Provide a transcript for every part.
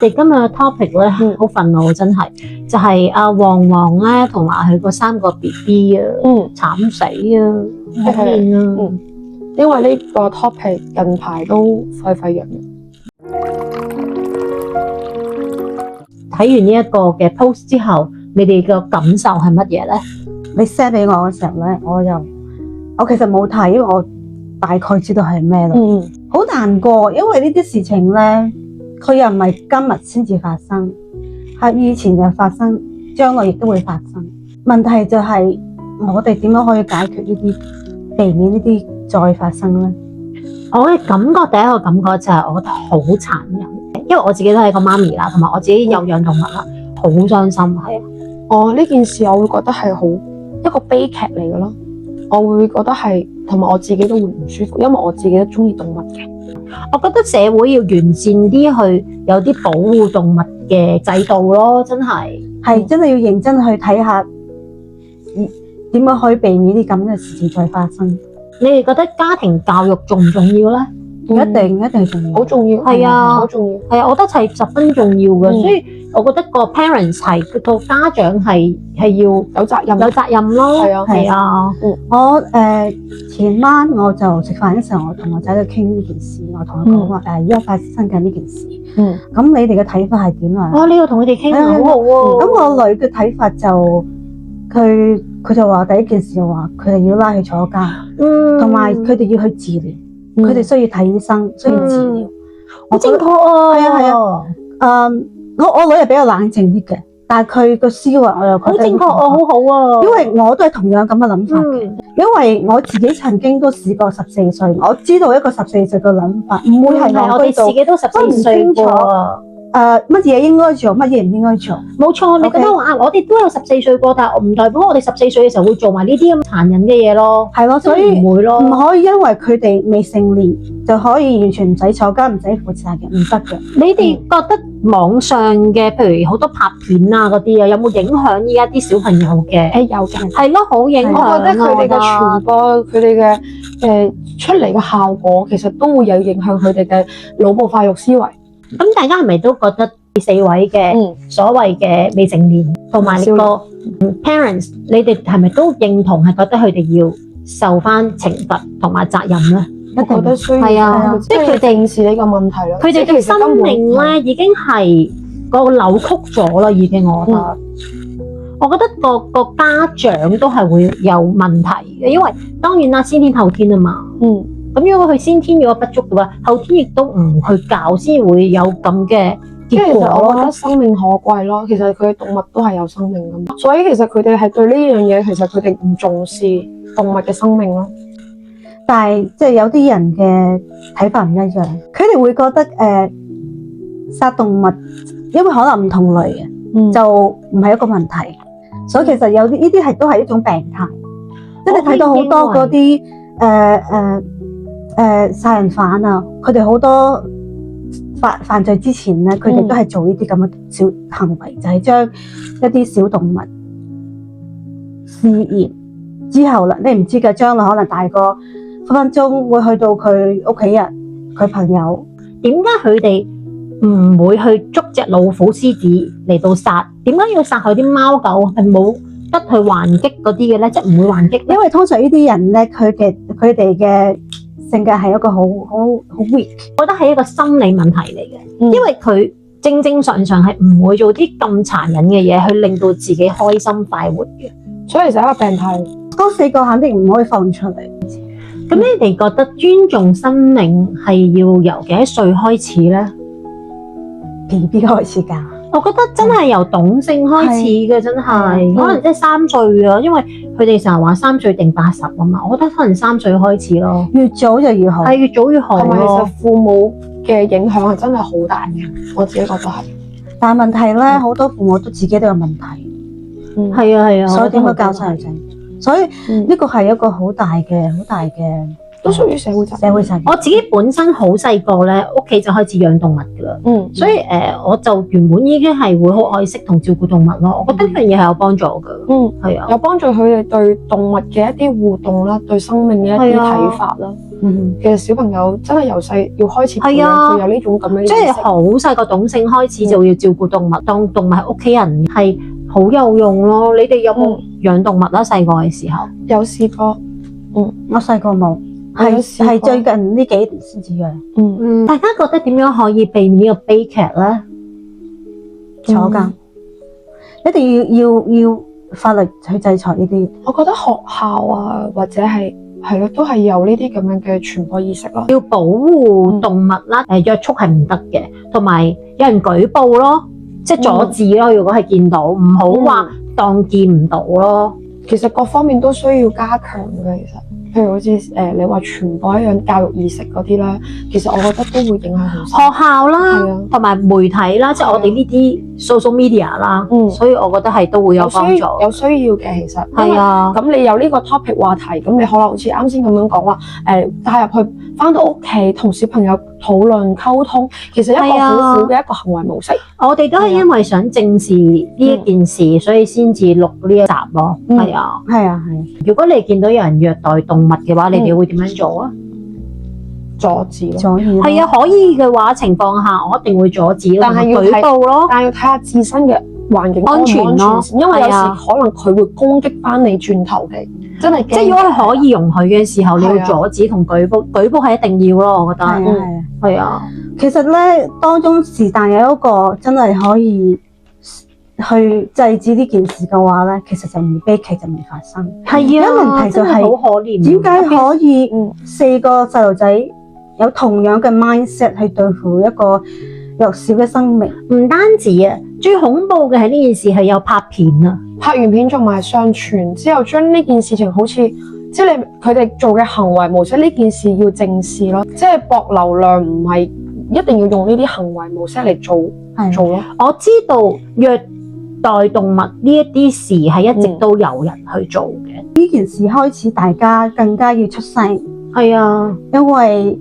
我哋今日嘅 topic 咧，好憤怒真係，就係阿黃黃咧同埋佢個3個 BB 啊，慘死啊，可憐啊，因為呢個 topic 近排都沸沸揚揚。睇完呢一個嘅 post 之後，你哋嘅感受係乜嘢咧？你 send 俾我嘅時候咧，我其實冇睇，因為我大概知道係咩咯。好難過，因為呢啲事情咧，佢又唔係今日先至發生，係以前就發生，將來亦都會發生。問題就係我哋點樣可以解決呢啲，避免呢啲再發生咧？我嘅感覺，第一個感覺就係我覺得好殘忍，因為我自己都係個媽咪啦，同埋我自己有養動物啦，好傷心係啊。呢件事我會覺得係好一個悲劇嚟嘅咯，我會覺得係，同埋我自己都會唔舒服，因為我自己都中意動物嘅。我覺得社會要完善啲，去有啲保護動物嘅制度咯，真係真係要認真去睇下，點樣可以避免啲咁嘅事情再發生。你哋覺得家庭教育重唔重要咧？一定重要，好重要，係啊，好重要，係啊，我覺得係十分重要嘅，所以我覺得個 parents 係個家長係要有責任咯，係啊，我前晚我就食飯嘅時候，我同我仔去傾呢件事，我同佢講話而家發生緊呢件事，咁你哋嘅睇法係點啊？呢個同佢哋傾好好喎。咁我女嘅睇法就佢就話第一件事就話佢哋要拉去坐監，同埋佢哋要去治療。佢哋需要睇醫生，需要治療。好正確啊！係啊，我女係比較冷靜啲嘅，但係佢個思維我又覺得好正確啊，好好啊。因為我都係同樣咁嘅諗法嘅，因為我自己曾經都試過14歲，我知道一個14歲嘅諗法，唔會係我哋自己都14歲過。乜嘢應該做，乜嘢唔應該做？冇錯，你覺得話我哋都有14歲過，但係唔代表我哋14歲嘅時候會做埋呢啲咁殘忍嘅嘢咯。係咯，所以唔會咯，唔可以因為佢哋未成年就可以完全唔使坐監，唔使負責嘅，唔得嘅。你哋覺得網上嘅，譬如好多拍片啊嗰啲啊，有冇影響依家啲小朋友嘅？有嘅，係咯，好影響。我覺得佢哋嘅傳播，佢哋嘅出嚟嘅效果，其實都會有影響佢哋嘅腦部發育思維。咁大家係咪都覺得4位嘅所謂嘅未成年同埋呢個 parents，你哋係咪都認同係覺得佢哋要受翻懲罰同埋責任咧？我覺得需要係啊，即係佢正視呢個問題咯。佢哋嘅生命咧已經係個扭曲咗啦，已經我覺得。我覺得個家長都係會有問題嘅，因為當然啦，先天後天啊嘛。咁如果佢先天有不足嘅話，後天亦都唔去教，先會有咁嘅結果。我覺得生命可貴咯，其實佢動物都係有生命噶嘛，所以其實佢哋係對呢樣嘢，其實佢哋唔重視動物嘅生命咯。但係即係有啲人嘅睇法唔一樣，佢哋會覺得殺動物，因為可能唔同類嘅，就唔係一個問題。所以其實有啲呢啲都係一種病態，即係你睇到好多嗰啲殺人犯啊，佢哋好多犯罪之前咧，佢哋都係做呢啲咁嘅小行為，就係將一啲小動物試驗之後啦，你唔知嘅將來可能大個分分鐘會去到佢屋企人、佢朋友。點解佢哋唔會去捉隻老虎、獅子嚟到殺？點解要殺佢啲貓狗？係冇得去還擊嗰啲嘅咧？即係唔會還擊，因為通常呢啲人咧，佢哋嘅性格係一個好 weak， 我覺得係一個心理問題嚟嘅，因為佢正常係唔會做啲咁殘忍嘅嘢去令到自己開心快活嘅，所以就係一個病態。嗰4個肯定唔可以放出嚟。咁你哋覺得尊重生命係要由幾多歲開始咧？BB 開始㗎。我覺得真係由懂性開始嘅，真係可能即係3歲啊，因為佢哋成日話3歲定80啊嘛，我覺得可能3歲開始咯，越早就越好，係越早越好。同埋其實父母嘅影響係真係好大嘅，我自己覺得係。但係問題咧，好多父母都自己都有問題，係啊，所以點樣教細路仔？所以呢個係一個好大嘅，都屬於社會責任。我自己本身好細個咧，屋企就開始養動物噶啦，所以我就原本已經係會好愛惜同照顧動物咯。我覺得呢樣嘢係有幫助噶，係啊，有幫助佢哋對動物嘅一啲互動啦，對生命嘅一啲睇法啦。其實小朋友真係由細要開始培養係啊佢有呢種咁樣嘅即係意識。好細個懂性開始就要照顧動物，當動物係屋企人係好有用咯。你哋有冇養動物啦？細個嘅時候，有試過，我細個冇，我有係試過係最近呢幾年先至養。大家覺得點樣可以避免呢個悲劇咧？坐監，一定要法律去制裁呢啲。我覺得學校啊，或者係咯，都係有呢啲咁樣嘅傳播意識咯。要保護動物啦，約束係唔得嘅，同埋有人舉報咯，即係阻止咯。如果係見到，唔好話當見唔到咯。其實各方面都需要加強嘅，其實。譬如好似你話傳播一樣教育意識嗰啲啦，其實我覺得都會影響好深。學校啦係啊，同埋媒體啦，即係我哋呢啲 social media 啦，所以我覺得係都會有幫助。有需要嘅，其實係啊，咁你有呢個 topic 話題，咁你可能好似啱先咁樣講話，帶入去翻到屋企同小朋友討論溝通，其實一個好好嘅一個行為模式。我哋都係因為想正視呢一件事，所以先至錄呢一集咯。係啊，係啊，係。如果你見到有人虐待動物嘅話，你哋會點樣做啊？阻止咯，阻止咯。係啊，可以嘅話情況下，我一定會阻止咯，但係要舉報咯。但係要睇下自身嘅環境安全咯安全先，因為有時係啊可能佢會攻擊翻你轉頭嘅，真係驚。即係如果係可以容許嘅時候，你要係啊阻止同舉報，舉報係一定要咯，我覺得。係啊，係啊。係啊，其實咧，當中是但有一個真係可以去制止呢件事嘅話咧，其實就唔悲劇就唔會發生。係啊，因為問題就係真係好可憐。點解可以4個細路仔有同樣嘅 mindset 去對付一個弱小嘅生命？唔單止啊，最恐怖嘅係呢件事係有拍片啊。拍完片仲埋上傳之後，將呢件事情好似即係佢哋做嘅行為模式，呢件事要正視咯。即係博流量唔係一定要用呢啲行為模式嚟做咯。我知道虐待動物呢一啲事係一直都有人去做嘅。呢件事開始，大家更加要出聲。係啊，因為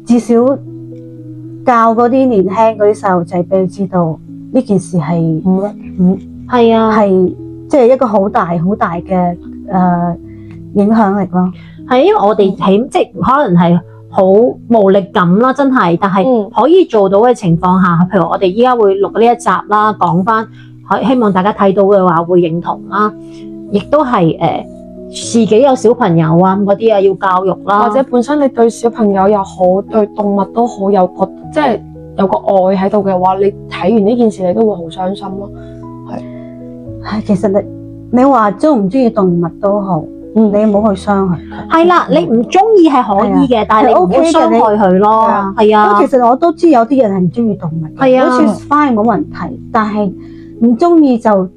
至少教嗰啲年輕嗰啲細路仔俾佢知道呢件事係係啊，係即係一個好大好大嘅影響力咯。係因為我哋即係可能係好無力感啦，真係，但係可以做到嘅情況下，譬如我哋依家會錄呢一集啦，講翻，希望大家睇到嘅話會認同啦，亦都係自己有小朋友啊嗰啲啊要教育啦，或者本身你對小朋友又好，對動物都好有個即係有個愛喺度嘅話，你睇完呢件事你都會好傷心咯。係其實你話中唔中意動物都好，你唔好去傷害佢。係啦，你唔中意係可以嘅，但係你唔好傷害佢咯。係啊，其實我都知有啲人係唔中意動物嘅，係啊，好似反而冇問題，但係唔中意就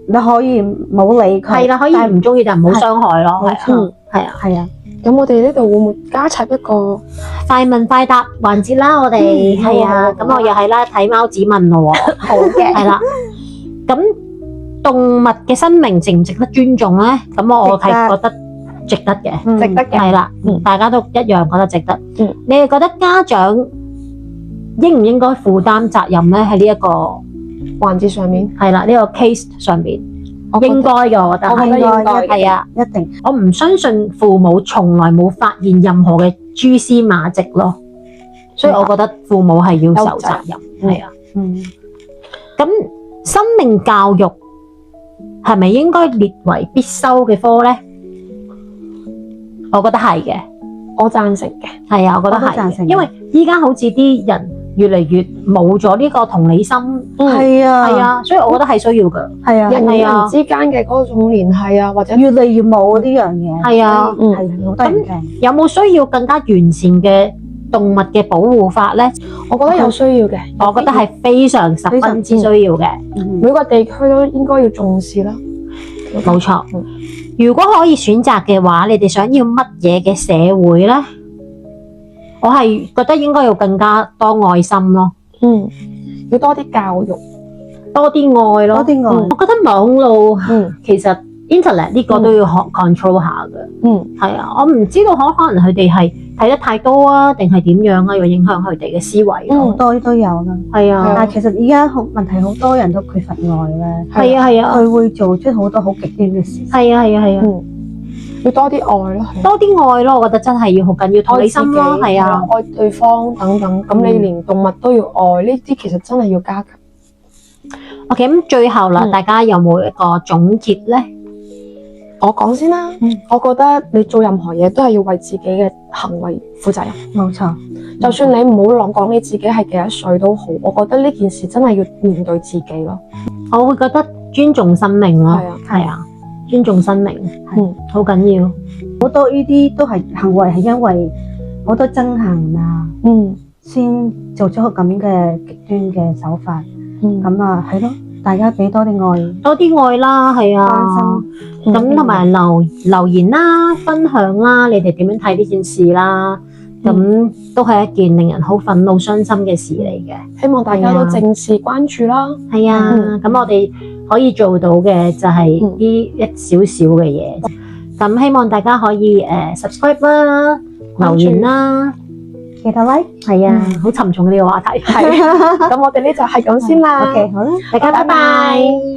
你可以冇理佢。係啦，可以唔中意就唔好傷害咯。冇錯，係啊，係啊。咁我哋呢度會唔會加插一個快問快答環節啦？我哋係啊，咁我又係啦，睇貓子問咯喎。好嘅，係啦。咁動物嘅生命值唔值得尊重咧？咁我係覺得值得嘅，值得嘅。係啦，大家都一樣覺得值得。你哋覺得家長應唔應該負擔責任咧？喺呢一個環節上面，係啦，呢個 case 上邊應該嘅，我覺得我覺得應該係啊，一定。我唔相信父母從來冇發現任何嘅蛛絲馬跡咯，所以我覺得父母係要受責任。係啊，咁生命教育係咪應該列為必修嘅科咧？我覺得係嘅，我贊成嘅。係啊，我覺得係嘅，因為依家好似啲人越嚟越冇咗呢個同理心，係啊，係啊，所以我覺得係需要嘅。係啊，人與人之間嘅嗰種聯繫啊，或者越嚟越冇呢樣嘢。係啊，係好得人驚。有冇需要更加完善嘅動物嘅保護法咧？我覺得有需要嘅，我覺得係非常十分之需要嘅。每個地區都應該要重視啦。冇錯。如果可以選擇嘅話，你哋想要乜嘢嘅社會咧？我係覺得應該要更加多愛心咯。要多啲教育，多啲愛咯。多啲愛。我覺得網絡其實 internet 呢個都要 control 下嘅。係啊，我唔知道可能佢哋係睇得太多啊，定係點樣啊，要影響佢哋嘅思維。好多都有啦。係啊，但係其實而家問題好多人都缺乏愛咧。係啊係啊，佢會做出好多好極端嘅事。係啊係啊係啊。要多啲愛咯，多啲愛咯，我覺得真係要好緊要，同理心咯，係啊，愛對方等等。咁你連動物都要愛，呢啲其實真係要加強。OK，咁最後啦，大家有冇一個總結咧？我講先啦，我覺得你做任何嘢都係要為自己嘅行為負責任。冇錯，就算你唔好講你自己係幾多歲都好，我覺得呢件事真係要面對自己咯。我會覺得尊重生命咯，係啊，係啊，尊重生命，好緊要。好多呢啲都係行為係因為好多憎恨啊，先做咗個咁嘅極端嘅手法。咁啊，係咯，大家俾多啲愛，多啲愛啦，係啊，關心，咁同埋留言啦、分享啦，你哋點樣睇呢件事啦？咁都係一件令人好憤怒、傷心嘅事嚟嘅。希望大家都正視關注啦。係啊，咁我哋可以做到嘅就係呢一少少嘅嘢。咁希望大家可以subscribe 啦、留言啦。記得 like，係啊，好沉重嘅呢個話題。係，咁我哋呢就係咁先啦。 OK，好啦，大家拜拜。